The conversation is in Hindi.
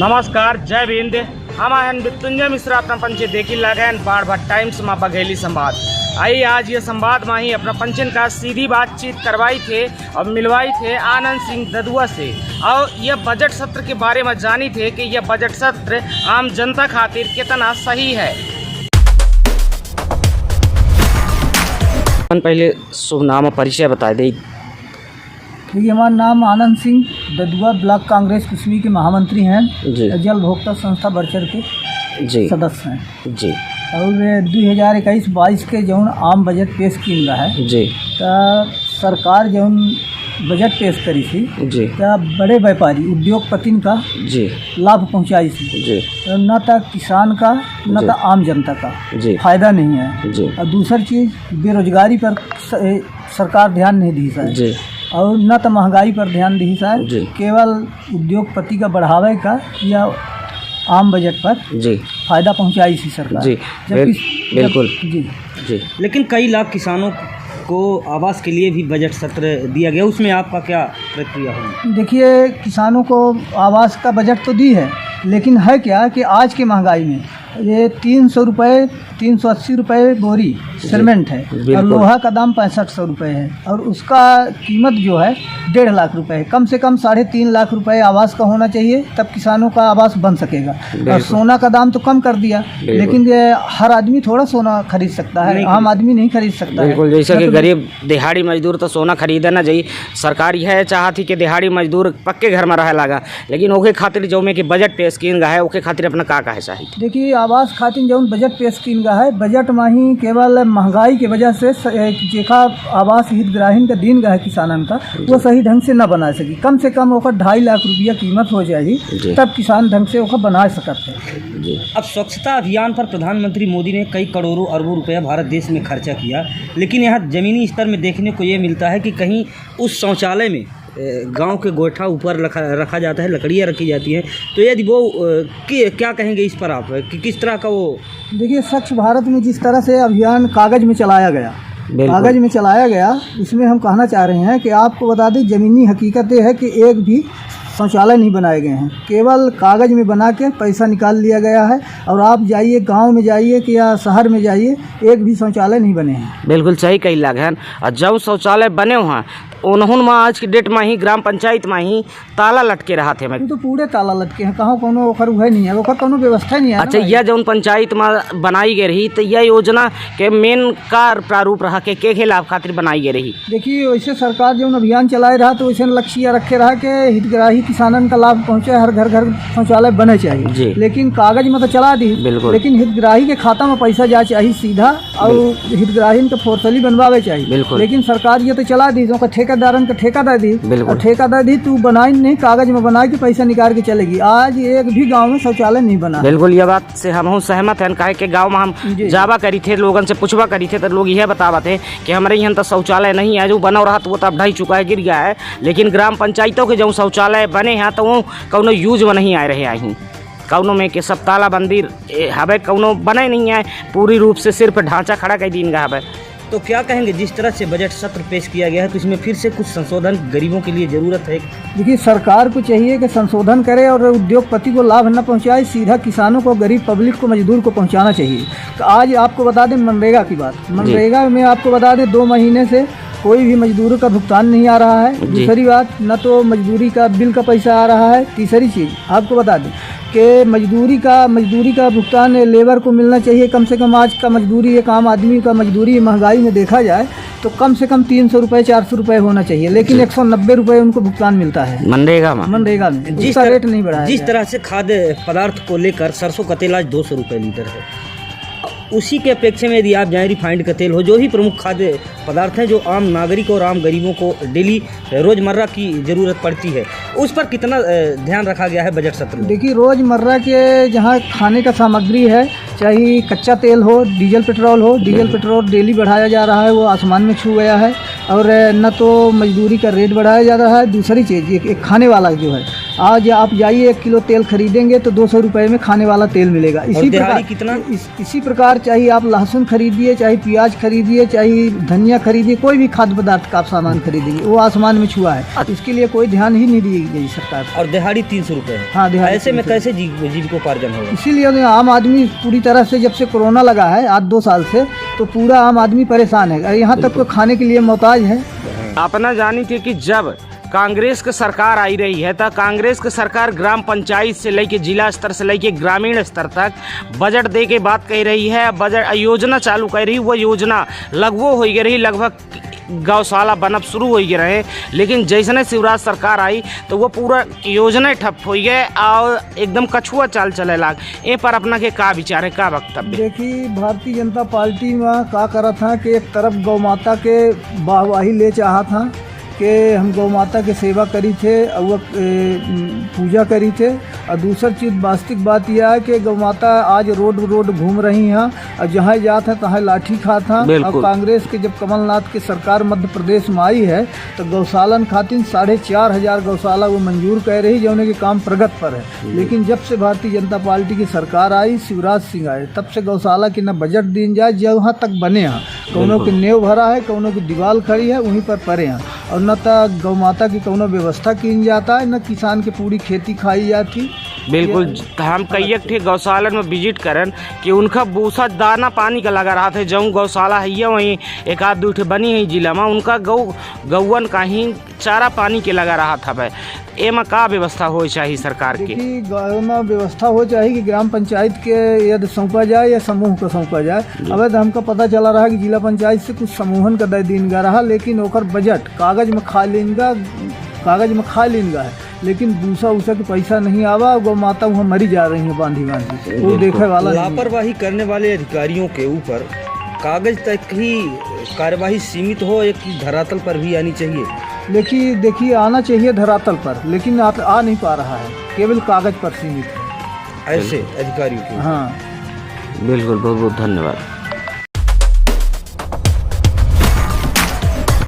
नमस्कार, जय हिंद। हम हैं मृत्युंजय मिश्रा अपना पंचे देखी लगन बाढ़ भट्ट टाइम्स में बघेली संवाद। आई आज ये संवाद में ही अपना पंचन का सीधी बातचीत करवाई थे और मिलवाई थे आनंद सिंह ददुआ से, और यह बजट सत्र के बारे में जानी थे कि यह बजट सत्र आम जनता खातिर कितना सही है। पहले शुभ नाम और परिचय बता दें। देखिए, हमारा नाम आनंद सिंह ददुआ, ब्लॉक कांग्रेस कुसमी के महामंत्री हैं जी। जल भोक्ता संस्था बड़चर के जी सदस्य हैं जी। और 2021-22 के जौन आम बजट पेश किया गया है जी, तो सरकार जौन बजट पेश करी थी जी, तो बड़े व्यापारी उद्योगपतिन का जी लाभ पहुंचाई थी जी। तो न तो किसान का न तो आम जनता का जी फायदा नहीं है जी। और दूसरी चीज़, बेरोजगारी पर सरकार ध्यान नहीं दी सर जी, और न तो महंगाई पर ध्यान दी सर, केवल उद्योगपति का बढ़ावे का या आम बजट पर जी फायदा पहुंचाई थी सरकार जी। बिल्कुल जी। लेकिन कई लाख किसानों को आवास के लिए भी बजट सत्र दिया गया, उसमें आपका क्या प्रक्रिया होगी? देखिए, किसानों को आवास का बजट तो दी है, लेकिन है क्या कि आज की महंगाई में ये 300 रुपये 380 रुपये बोरी सीमेंट है और लोहा का दाम 6500 रुपये है, और उसका कीमत जो है 1.5 लाख रुपए है। कम से कम 3.5 लाख रुपए आवास का होना चाहिए, तब किसानों का आवास बन सकेगा। और सोना का दाम तो कम कर दिया, लेकिन ये हर आदमी थोड़ा सोना खरीद सकता है, आम आदमी नहीं खरीद सकता है। जैसे कि गरीब दिहाड़ी मजदूर तो सोना खरीदे ना चाहिए। सरकार यह चाहती कि दिहाड़ी मजदूर पक्के घर में रह लगा, लेकिन ओके खातिर जो में कि बजट पेश किया गया है, ओके खातिर अपना का है चाहिए। देखिए, आवास खातिर जो बजट पेश किया गया है, बजट में ही केवल महंगाई की वजह से जेखा आवास हितग्राहीन का दिन गया है किसानन का, वो सही ढंग से न बना सकी। कम से कम ओकर 2.5 लाख रुपया कीमत हो जाएगी, तब किसान ढंग से ओकर बना सकते हैं। अब स्वच्छता अभियान पर प्रधानमंत्री मोदी ने कई करोड़ों अरबों रुपया भारत देश में खर्चा किया, लेकिन यहाँ ज़मीनी स्तर में देखने को ये मिलता है कि कहीं उस शौचालय में गांव के गोइठा ऊपर रखा जाता है, लकड़ियाँ रखी जाती हैं। तो यदि वो क्या कहेंगे इस पर आप कि किस तरह का वो? देखिए, स्वच्छ भारत में जिस तरह से अभियान कागज़ में चलाया गया, उसमें हम कहना चाह रहे हैं कि आपको बता दें, ज़मीनी हकीकत ये है कि एक भी शौचालय नहीं बनाए गए हैं, केवल कागज़ में बना के पैसा निकाल लिया गया है। और आप जाइए, गांव में जाइए कि या शहर में जाइए, एक भी शौचालय नहीं बने हैं। बिल्कुल सही कही लग है। और जब शौचालय बने हुए हैं उन्होंने आज की डेट में ही ग्राम पंचायत में ही ताला लटके रहा थे। तो पूरे ताला लटके हैं, कहाँ कोनो ओखर उहे नहीं है, ओखर कोनो व्यवस्था नहीं है। अच्छा, यह जो पंचायत में बनाई गई रही, तो यह योजना के मेन का प्रारूप रहा के लाभ खातिर बनाई गई रही? देखिए, वैसे सरकार जो अभियान चलाए रहा, तो वैसे लक्ष्य रखे रहा कि हितग्राही किसानन का लाभ पहुँचे, हर घर शौचालय बने चाहिए। लेकिन कागज में तो चला दी, लेकिन हितग्राही के खाता में पैसा जा चाहिए सीधा, और हितग्राही के फोर्सली बनवावे चाहिए। लेकिन सरकार ये तो चला दी, ठेकेदारन का ठेका दी, और ठेका दी तू बनाई नहीं, कागज में बना के पैसा निकाल के चलेगी। आज एक भी गांव में शौचालय नहीं बना। बिल्कुल, ये बात से हम सहमत हैं। कहे कि गांव में हम जावा करी थे, लोगों से पूछवा करी थे, तो लोग यह बतावा थे कि हमारे यहाँ तो शौचालय नहीं है, जो बना रहा तो वो तो अब ढह चुका है, गिर गया है। लेकिन ग्राम पंचायतों के जो शौचालय बने हैं, तो वो कौनो यूज में नहीं आ रहे हैं, कौनों में कि सब तालाबंदी हवे, कौनों बने नहीं है, पूरी रूप से सिर्फ ढांचा खड़ा कर दिन गया है। तो क्या कहेंगे, जिस तरह से बजट सत्र पेश किया गया है, तो इसमें फिर से कुछ संशोधन गरीबों के लिए ज़रूरत है? देखिए, सरकार को चाहिए कि संशोधन करे और उद्योगपति को लाभ न पहुंचाए, सीधा किसानों को, गरीब पब्लिक को, मजदूर को पहुंचाना चाहिए। तो आज आपको बता दें मनरेगा की बात, मनरेगा में आपको बता दें 2 महीने से कोई भी मजदूर का भुगतान नहीं आ रहा है। दूसरी बात, न तो मजदूरी का बिल का पैसा आ रहा है। तीसरी चीज़ आपको बता दें कि मजदूरी का भुगतान लेबर को मिलना चाहिए। कम से कम आज का मजदूरी, एक आम आदमी का मजदूरी महंगाई में देखा जाए तो कम से कम 300 रुपये 400 रुपये होना चाहिए, लेकिन 190 रुपये उनको भुगतान मिलता है मनरेगा में। जिसका रेट नहीं बढ़ाया। जिस तरह से खाद्य पदार्थ को लेकर सरसों का तेल आज 200 रुपये लीटर है, उसी के अपेक्षा में यदि आप जाएँ रिफाइंड का तेल हो, जो ही प्रमुख खाद्य पदार्थ हैं जो आम नागरिक और आम गरीबों को डेली रोज़मर्रा की ज़रूरत पड़ती है, उस पर कितना ध्यान रखा गया है बजट सत्र में? देखिए, रोज़मर्रा के जहाँ खाने का सामग्री है, चाहे कच्चा तेल हो, डीजल पेट्रोल डेली बढ़ाया जा रहा है, वो आसमान में छू गया है। और न तो मजदूरी का रेट बढ़ाया जा रहा है। दूसरी चीज़, एक खाने वाला जो है, आज आप जाइए 1 किलो तेल खरीदेंगे तो 200 रुपये में खाने वाला तेल मिलेगा। इसी प्रकार कितना इसी प्रकार चाहे आप लहसुन खरीदिए, चाहे प्याज खरीदिए, चाहे धनिया खरीदिए, कोई भी खाद्य पदार्थ का आप सामान खरीदेंगे वो आसमान में छुआ है। इसके लिए कोई ध्यान ही नहीं दी गई सरकार। और दिहाड़ी 300 रुपये है। हाँ, दिहाड़ी। ऐसे में कैसे जीविकोपार्जन होगा? इसीलिए आम आदमी पूरी तरह से, जब से कोरोना लगा है आज 2 साल से, तो पूरा आम आदमी परेशान है, यहाँ तक तो खाने के लिए मोहताज है। अपना जानी थी कि जब कांग्रेस की सरकार आई रही है तो कांग्रेस की सरकार ग्राम पंचायत से लेके जिला स्तर से लेके ग्रामीण स्तर तक बजट दे के बात कह रही है, बजट योजना चालू कर रही, वो योजना लगभग हो गई रही, लगभग गौशाला बनब शुरू हो गए रहे। लेकिन जैसे शिवराज सरकार आई तो वो पूरा योजना ठप हो गए और एकदम कछुआ चाल चले लाग। ए पर अपना के का विचार है, का वक्तव्य? देखिए, भारतीय जनता पार्टी में का करा था कि एक तरफ गौ माता के वाहवाही ले चाहा था कि हम गौ माता के सेवा करी थे और वो पूजा करी थे, और दूसरी चीज़ वास्तविक बात यह है कि गौ माता आज रोड घूम रही हैं और जहाँ जात है तहाँ लाठी खात हैं। और कांग्रेस के जब कमलनाथ की सरकार मध्य प्रदेश में आई है तो गौशालन खातिर 4,500 गौशाला वो मंजूर कर रही, जो उनके काम प्रगत पर है। लेकिन जब से भारतीय जनता पार्टी की सरकार आई, शिवराज सिंह आए, तब से गौशाला की न बजट दी जाए जहाँ तक बने हैं, कौनों की नेव भरा है, कौनों की दीवार खड़ी है, वहीं पर पड़े हैं, और न तो गौ माता की कोनो व्यवस्था की जाता है, न किसान की पूरी खेती खाई जाती। बिल्कुल, हम कई थे गौशालन में विजिट करन कि उनका भूसा दाना पानी का लगा रहा था। जऊँ गौशाला है वहीं एक आध 2 बनी है जिला में, उनका गौवन का ही चारा पानी के लगा रहा था। भाई एमा का व्यवस्था हो चाहिए सरकार की? में व्यवस्था हो चाहिए कि ग्राम पंचायत के यदि सौंपा जाए या समूह को सौंपा जाए। अब तो हमको पता चला रहा कि जिला पंचायत से कुछ समूहन का दे दिन गा रहा, लेकिन ओकर बजट कागज में खा लेगा है, लेकिन भूसा उसा के पैसा नहीं आवा। गौ माता वहाँ मरी जा रही है बांधी वो देखे वाला। लापरवाही करने वाले अधिकारियों के ऊपर कागज तक ही कार्यवाही सीमित हो, एक धरातल पर भी आनी चाहिए। लेकिन देखिए, आना चाहिए धरातल पर, लेकिन आ नहीं पा रहा है, केवल कागज पर सीमित है ऐसे अधिकारियों के। हाँ, बिल्कुल, बहुत बहुत धन्यवाद।